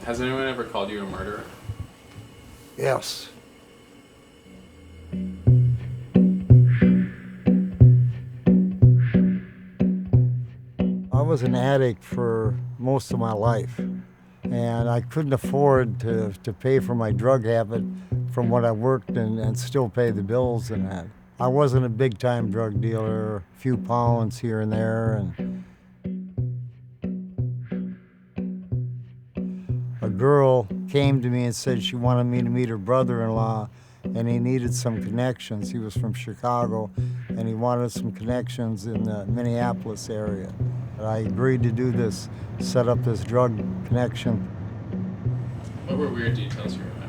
Has anyone ever called you a murderer? Yes. I was an addict for most of my life, and I couldn't afford to pay for my drug habit from what I worked and still pay the bills and that. I wasn't a big-time drug dealer, a few pounds here and there, and a girl came to me and said she wanted me to meet her brother-in-law, and he needed some connections. He was from Chicago, and he wanted some connections in the Minneapolis area. I agreed to do this, set up this drug connection. What were weird details you remember?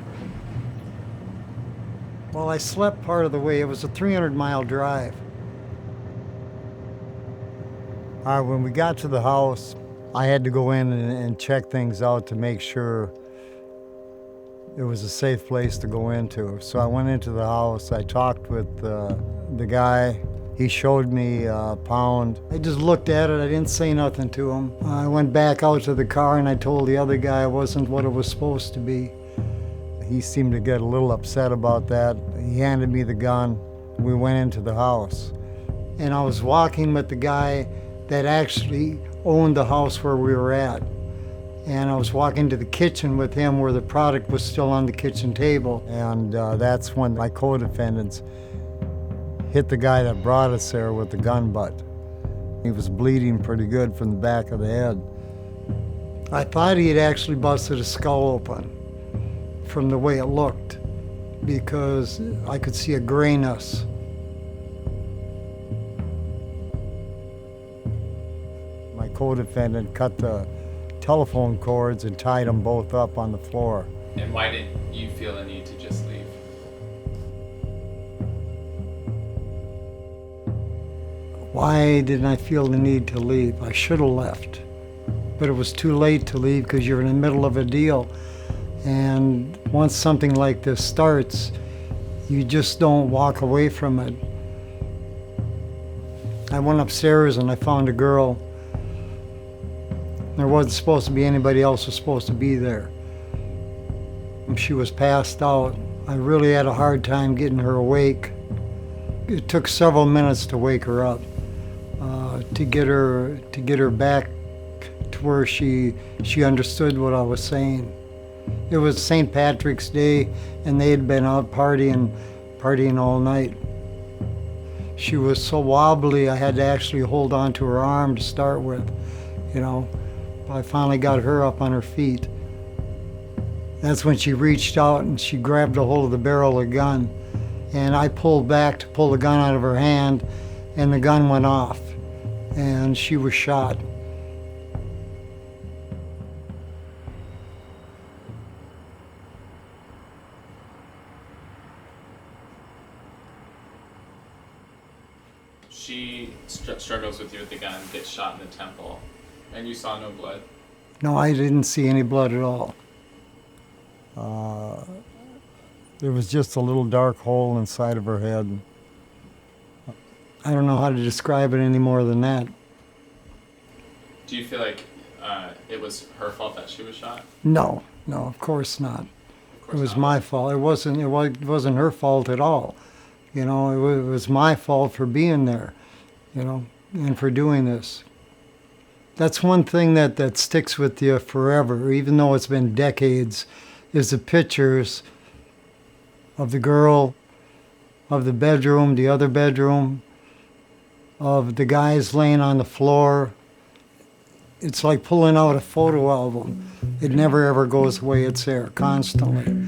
Well, I slept part of the way. It was a 300-mile drive. When we got to the house, I had to go in and check things out to make sure it was a safe place to go into. So I went into the house. I talked with the guy. He showed me a pound. I just looked at it. I didn't say nothing to him. I went back out to the car and I told the other guy it wasn't what it was supposed to be. He seemed to get a little upset about that. He handed me the gun. We went into the house. And I was walking with the guy that actually owned the house where we were at. And I was walking to the kitchen with him where the product was still on the kitchen table. And that's when my co-defendants hit the guy that brought us there with the gun butt. He was bleeding pretty good from the back of the head. I thought he had actually busted his skull open from the way it looked, because I could see a grayness. My co-defendant cut the telephone cords and tied them both up on the floor. And why didn't you feel the need to just leave? Why didn't I feel the need to leave? I should have left, but it was too late to leave because you're in the middle of a deal. And once something like this starts, you just don't walk away from it. I went upstairs and I found a girl. There wasn't supposed to be anybody else was supposed to be there. She was passed out. I really had a hard time getting her awake. It took several minutes to wake her up, to get her back to where she understood what I was saying. It was St. Patrick's Day, and they had been out partying all night. She was so wobbly, I had to actually hold on to her arm to start with, you know. I finally got her up on her feet. That's when she reached out and she grabbed a hold of the barrel of the gun. And I pulled back to pull the gun out of her hand, and the gun went off, and she was shot. She struggles with you with the gun, gets shot in the temple, and you saw no blood? No, I didn't see any blood at all. There was just a little dark hole inside of her head. I don't know how to describe it any more than that. Do you feel like it was her fault that she was shot? No, of course not. Of course It was not. my fault. It wasn't her fault at all. You know, it was my fault for being there, you know, and for doing this. That's one thing that sticks with you forever, even though it's been decades, is the pictures of the girl, of the bedroom, the other bedroom, of the guys laying on the floor. It's like pulling out a photo album. It never ever goes away. It's there constantly.